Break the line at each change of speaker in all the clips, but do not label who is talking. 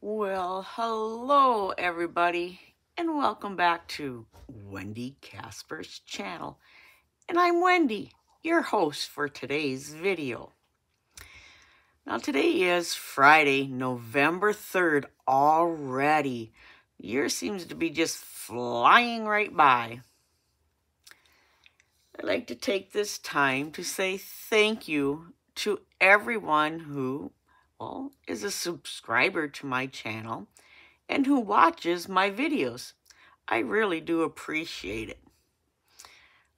Well, hello everybody, and welcome back to Wendy Casper's channel. And I'm Wendy, your host for today's video. Now today is Friday, November 3rd already. The year seems to be just flying right by. I'd like to take this time to say thank you to everyone who, is a subscriber to my channel and who watches my videos. I really do appreciate it.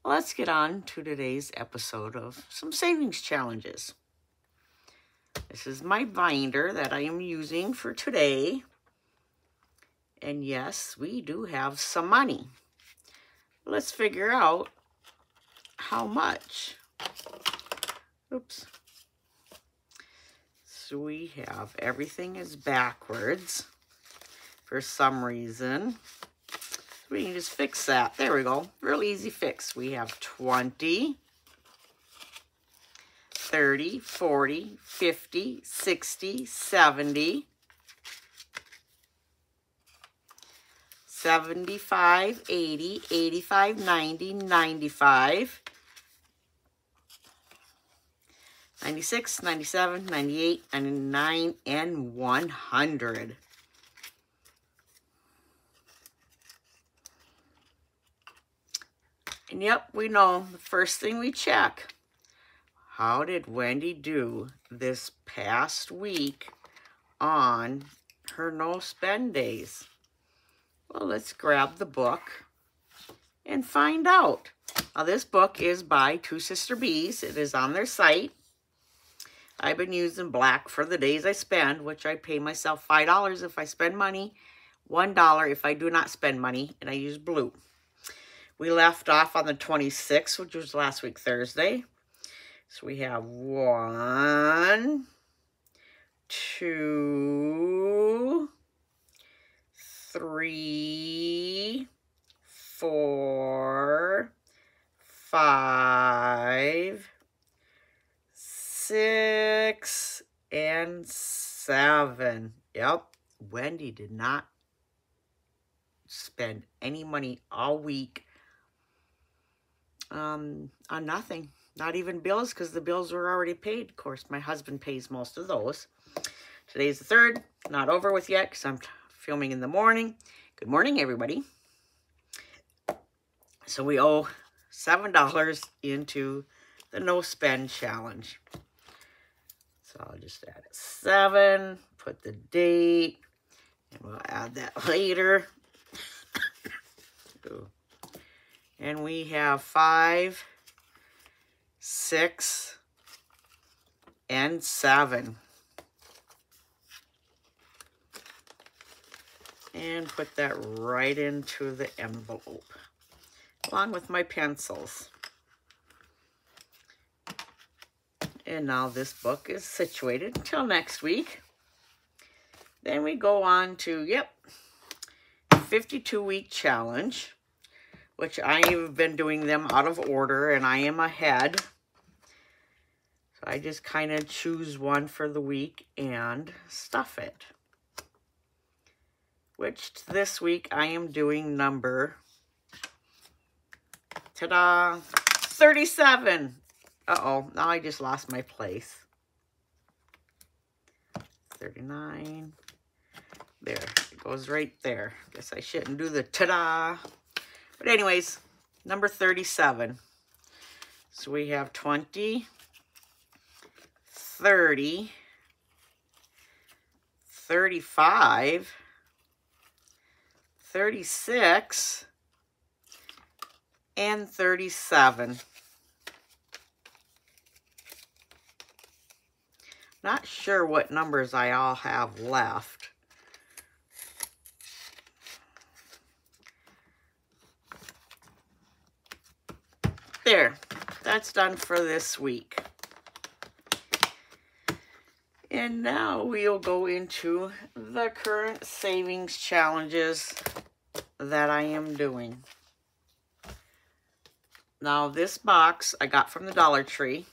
Let's get on to today's episode of some savings challenges. This is my binder that I am using for today. And yes, we do have some money. Let's figure out how much. Oops. So we have, everything is backwards for some reason. We can just fix that. There we go. Real easy fix. We have 20, 30, 40, 50, 60, 70, 75, 80, 85, 90, 95, 96, 97, 98, 99, and 100. And yep, we know the first thing we check. How did Wendy do this past week on her no spend days? Well, let's grab the book and find out. Now, this book is by Two Sister Bees. It is on their site. I've been using black for the days I spend, which I pay myself $5 if I spend money, $1 if I do not spend money, and I use blue. We left off on the 26th, which was last week, Thursday. So we have 1, 2, 3, 4, 5, 6, and 7. Yep, Wendy did not spend any money all week on nothing. Not even bills, because the bills were already paid. Of course, my husband pays most of those. Today's the 3rd. Not over with yet, because I'm filming in the morning. Good morning, everybody. So we owe $7 into the no spend challenge. So I'll just add a 7, put the date, and we'll add that later. And we have 5, 6, and 7. And put that right into the envelope, along with my pencils. And now this book is situated until next week. Then we go on to, 52-week challenge, which I've been doing them out of order, and I am ahead. So I just kind of choose one for the week and stuff it. Which this week I am doing number, 37. Uh-oh, now I just lost my place. 39. There, it goes right there. Guess I shouldn't do the ta-da. But anyways, number 37. So we have 20, 30, 35, 36, and 37. Not sure what numbers I all have left. There, that's done for this week. And now we'll go into the current savings challenges that I am doing. Now this box I got from the Dollar Tree.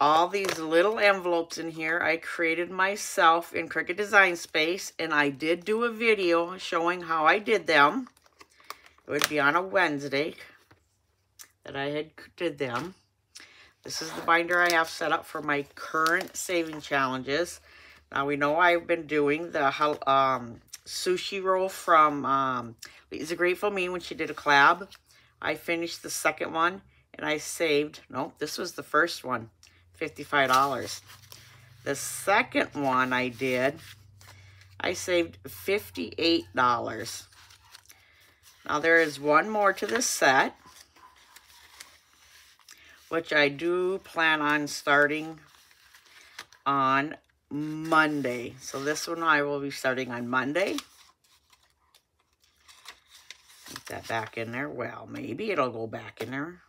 all these little envelopes in here I created myself in Cricut Design Space, and I did do a video showing how I did them. It would be on a Wednesday that I did them. This is the binder I have set up for my current saving challenges. Now we know I've been doing the sushi roll from Lisa Grateful Me when she did a collab. I finished the second one and I saved, nope, this was the first one, $55. The second one I did, I saved $58. Now there is one more to this set, which I do plan on starting on Monday. So this one I will be starting on Monday. Put that back in there. Well, maybe it'll go back in there.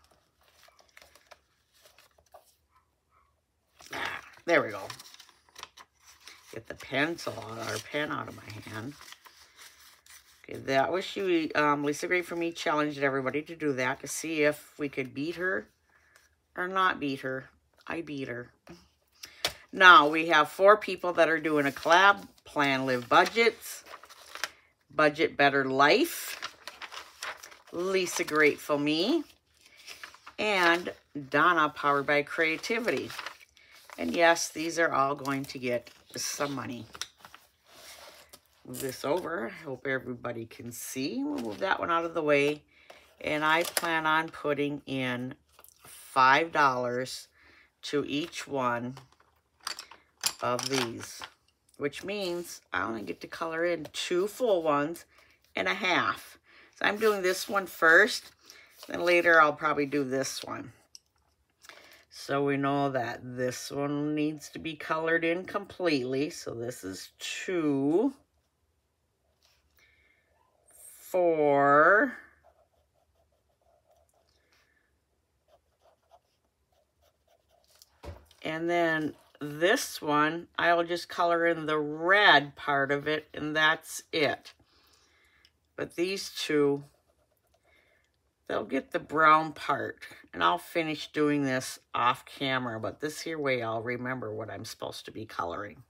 Ah, there we go. Get the pencil out, or pen out of my hand. Okay, that was she. Lisa Great For Me challenged everybody to do that to see if we could beat her or not beat her. I beat her. Now we have 4 people that are doing a collab. Plan Live Budgets, Budget Better Life, Lisa Grateful Me, and Donna Powered by Creativity. And yes, these are all going to get some money. Move this over. I hope everybody can see. We'll move that one out of the way. And I plan on putting in $5 to each one of these, which means I only get to color in 2 full ones and a half. So I'm doing this one first, then later I'll probably do this one. So we know that this one needs to be colored in completely. So this is 2, 4, and then this one, I'll just color in the red part of it, and that's it. But these 2, they'll get the brown part. And I'll finish doing this off camera, but this here way I'll remember what I'm supposed to be coloring.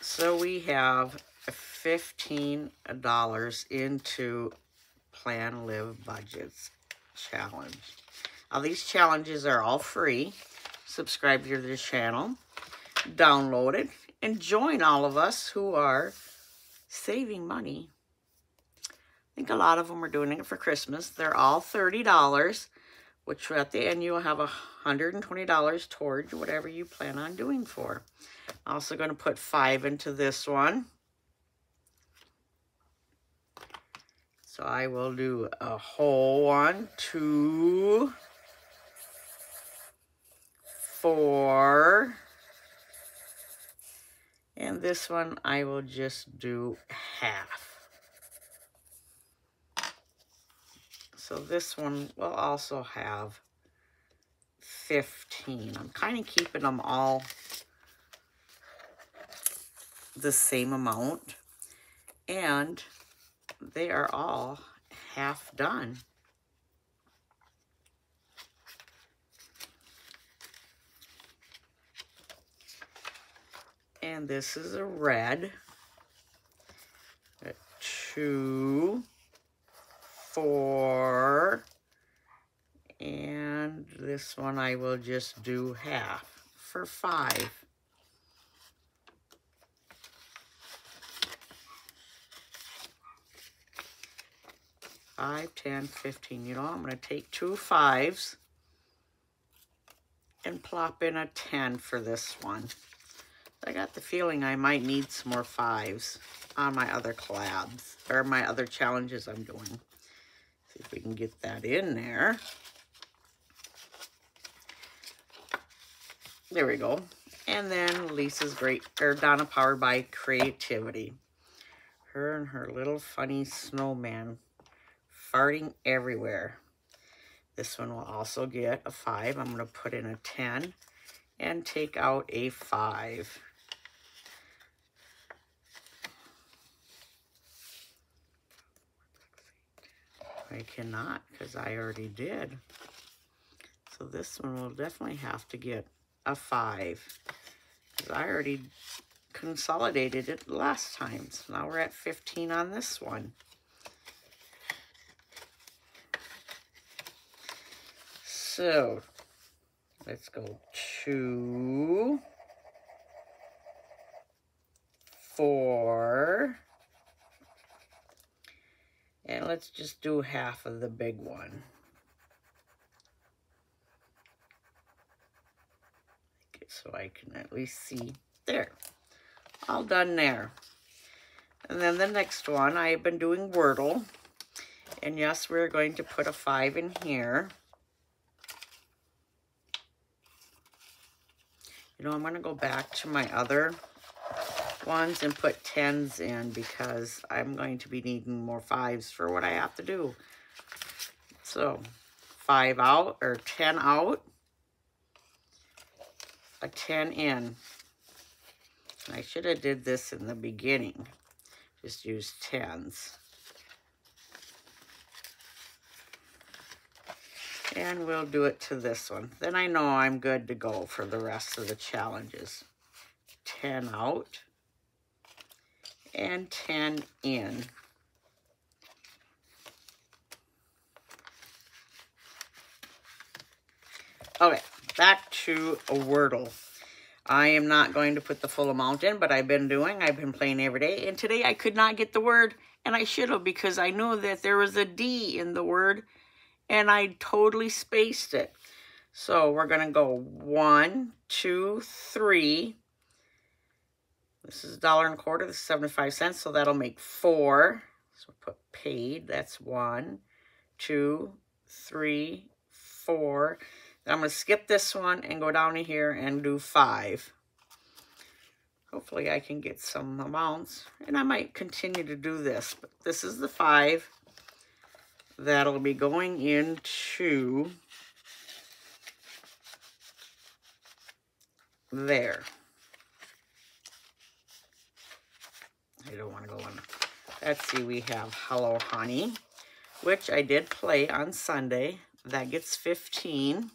So we have $15 into Plan Live Budgets challenge. Now these challenges are all free. Subscribe to the channel, download it, and join all of us who are saving money. I think a lot of them are doing it for Christmas. They're all $30, which at the end you'll have $120 towards whatever you plan on doing for. I'm also going to put 5 into this one. So I will do a whole 1, 2, 4, and this one I will just do half. So this one will also have 15. I'm kind of keeping them all the same amount, and they are all half done. And this is a red. 2, 4, and this one I will just do half for 5. 5, 10, 15. You know, I'm going to take 2 5s and plop in a 10 for this one. I got the feeling I might need some more 5s on my other collabs, or my other challenges I'm doing. See if we can get that in there. There we go. And then Lisa's great, or Donna Powered by Creativity. Her and her little funny snowman farting everywhere. This one will also get a 5. I'm going to put in a 10 and take out a 5. I cannot because I already did. So this one will definitely have to get a 5 because I already consolidated it last time. So now we're at 15 on this one. So let's go 2, 4, and let's just do half of the big one. Okay, so I can at least see there. All done there. And then the next one, I've been doing Wordle. And yes, we're going to put a 5 in here. You know, I'm going to go back to my other ones and put 10s in because I'm going to be needing more 5s for what I have to do. So 5 out or 10 out, a 10 in. I should have did this in the beginning. Just use 10s. And we'll do it to this one. Then I know I'm good to go for the rest of the challenges. 10 out and 10 in. Okay, back to a Wordle. I am not going to put the full amount in, but I've been playing every day. And today I could not get the word, and I should have because I knew that there was a D in the word, and I totally spaced it. So we're going to go 1, 2, 3. This is $1.25. This is 75 cents, so that'll make 4. So put paid. That's 1, 2, 3, 4. Then I'm going to skip this one and go down to here and do 5. Hopefully I can get some amounts, and I might continue to do this. But this is the 5 that'll be going into there. I don't want to go on. Let's see, we have Hello Honey, which I did play on Sunday. That gets 15.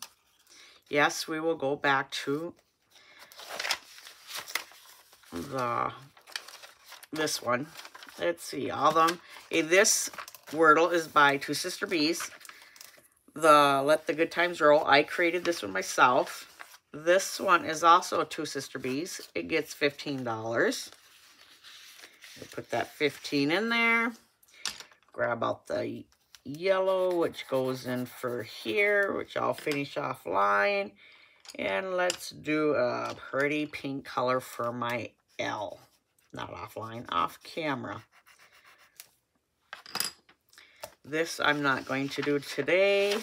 Yes, we will go back to this one. Let's see, all of them. Okay, this Wordle is by Two Sister Bees. The Let the Good Times Roll. I created this one myself. This one is also Two Sister Bees. It gets $15. We'll put that 15 in there. Grab out the yellow, which goes in for here, which I'll finish offline. And let's do a pretty pink color for my L. Not offline, off camera. This I'm not going to do today.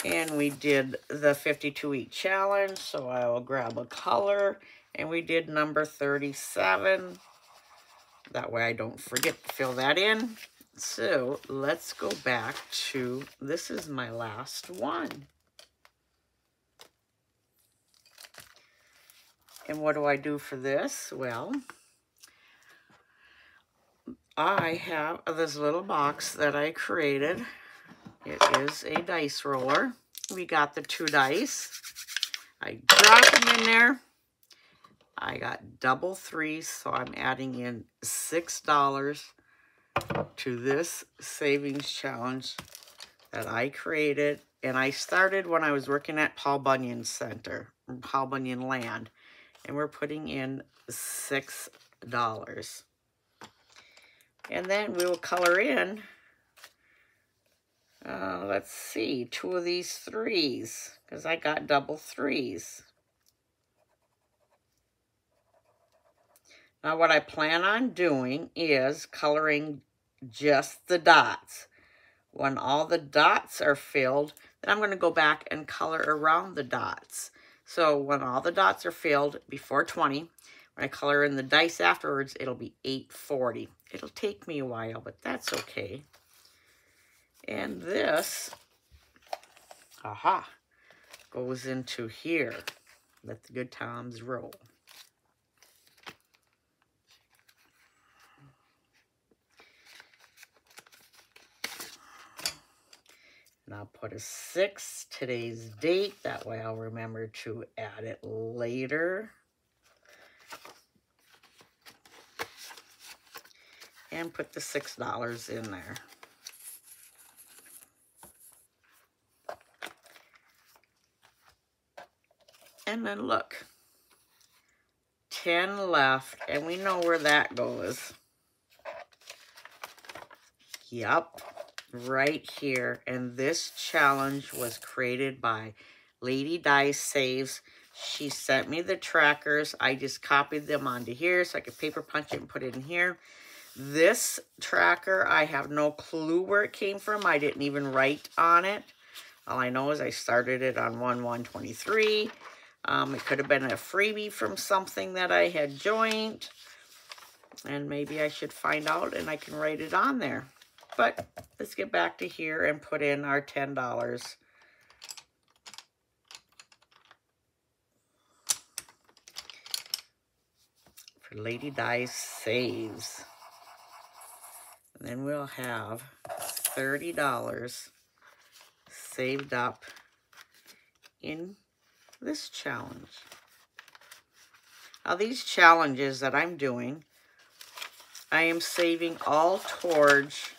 And we did the 52-week challenge, so I will grab a color. And we did number 37. That way I don't forget to fill that in. So let's go back to, this is my last one. And what do I do for this? Well, I have this little box that I created. It is a dice roller. We got the 2 dice. I drop them in there. I got double 3s, so I'm adding in $6 to this savings challenge that I created. And I started when I was working at Paul Bunyan Center, Paul Bunyan Land. And we're putting in $6. And then we will color in, let's see, 2 of these 3s, because I got double 3s. Now what I plan on doing is coloring just the dots. When all the dots are filled, then I'm going to go back and color around the dots. So when all the dots are filled before 20, when I color in the dice afterwards, it'll be 840. It'll take me a while, but that's okay. And this, goes into here. Let the good times roll. And I'll put a 6, today's date. That way I'll remember to add it later. And put the $6 in there. And then look, 10 left, and we know where that goes. Yep, right here. And this challenge was created by Lady Dice Saves. She sent me the trackers. I just copied them onto here so I could paper punch it and put it in here. This tracker, I have no clue where it came from. I didn't even write on it. All I know is I started it on 1/1/23. It could have been a freebie from something that I had joined. And maybe I should find out and I can write it on there. But let's get back to here and put in our $10. For Lady Dice Saves. And then we'll have $30 saved up in this challenge. Now these challenges that I'm doing, I am saving all towards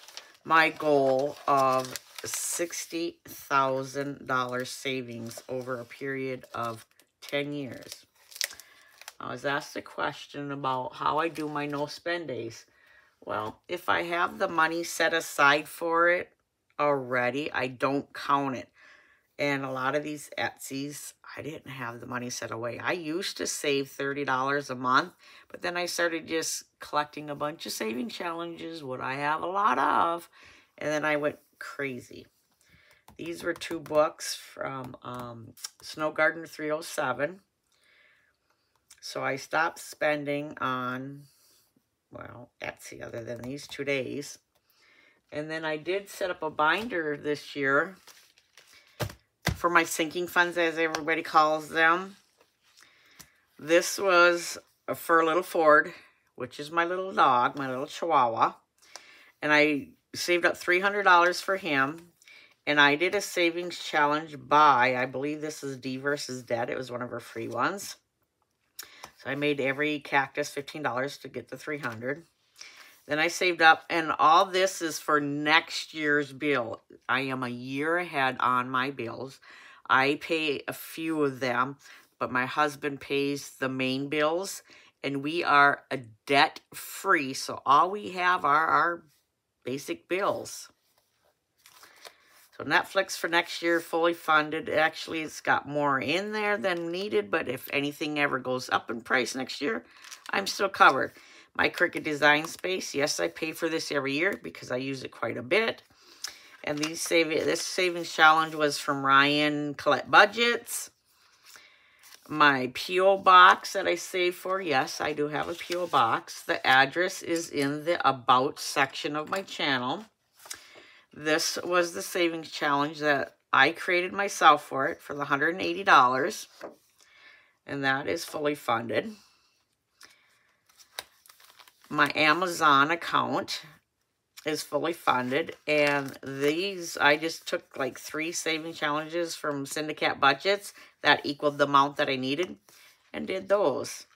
my goal of $60,000 savings over a period of 10 years. I was asked a question about how I do my no spend days. Well, if I have the money set aside for it already, I don't count it. And a lot of these Etsy's, I didn't have the money set away. I used to save $30 a month, but then I started just collecting a bunch of saving challenges, what I have a lot of, and then I went crazy. These were 2 books from Snow Garden 307. So I stopped spending on, well, Etsy other than these 2 days. And then I did set up a binder this year for my sinking funds, as everybody calls them. This was for little Ford, which is my little dog, my little Chihuahua. And I saved up $300 for him. And I did a savings challenge by, I believe this is D versus Dead. It was one of her free ones. So I made every cactus $15 to get the $300. Then I saved up, and all this is for next year's bill. I am a year ahead on my bills. I pay a few of them, but my husband pays the main bills, and we are a debt-free, so all we have are our basic bills. So Netflix for next year, fully funded. Actually, it's got more in there than needed, but if anything ever goes up in price next year, I'm still covered. My Cricut Design Space, yes, I pay for this every year because I use it quite a bit. And this savings challenge was from Ryan Collect Budgets. My P.O. box that I save for, yes, I do have a P.O. box. The address is in the About section of my channel. This was the savings challenge that I created myself for it for the $180. And that is fully funded. My Amazon account is fully funded, and these, I just took like 3 saving challenges from Syndicate Budgets that equaled the amount that I needed and did those.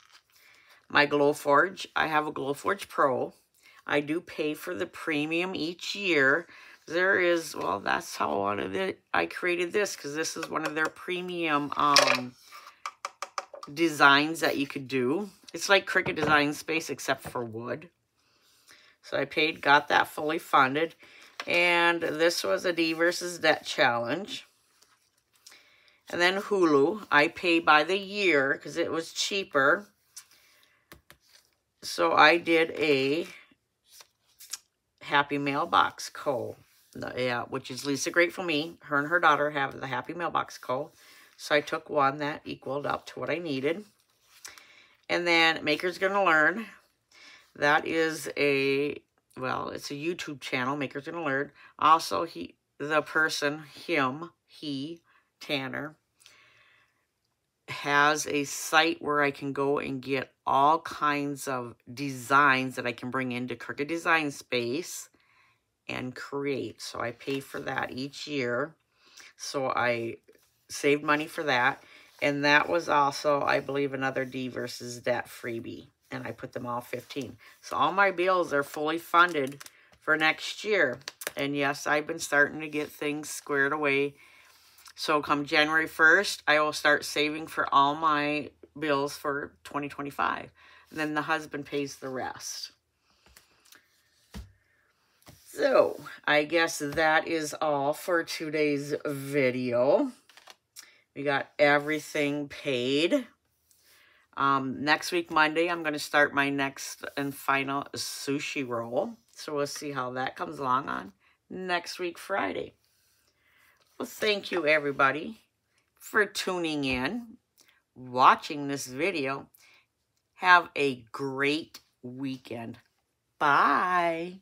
My Glowforge, I have a Glowforge Pro. I do pay for the premium each year. There is, well, that's how I created this, because this is one of their premium designs that you could do. It's like Cricut Design Space except for wood. So I paid, got that fully funded. And this was a D versus Debt challenge. And then Hulu, I pay by the year because it was cheaper. So I did a Happy Mailbox Co. Yeah, which is Lisa Grateful Me. Her and her daughter have the Happy Mailbox Co. So I took one that equaled up to what I needed. And then Maker's Gonna Learn. That is a, well, it's a YouTube channel, Maker's Gonna Learn. Also, he, Tanner, has a site where I can go and get all kinds of designs that I can bring into Cricut Design Space and create. So I pay for that each year. So I saved money for that. And that was also, I believe, another D versus debt freebie. And I put them all 15. So all my bills are fully funded for next year. And yes, I've been starting to get things squared away. So come January 1st, I will start saving for all my bills for 2025. And then the husband pays the rest. So I guess that is all for today's video. We got everything paid. Next week, Monday, I'm going to start my next and final sushi roll. So we'll see how that comes along on next week, Friday. Well, thank you, everybody, for tuning in, watching this video. Have a great weekend. Bye.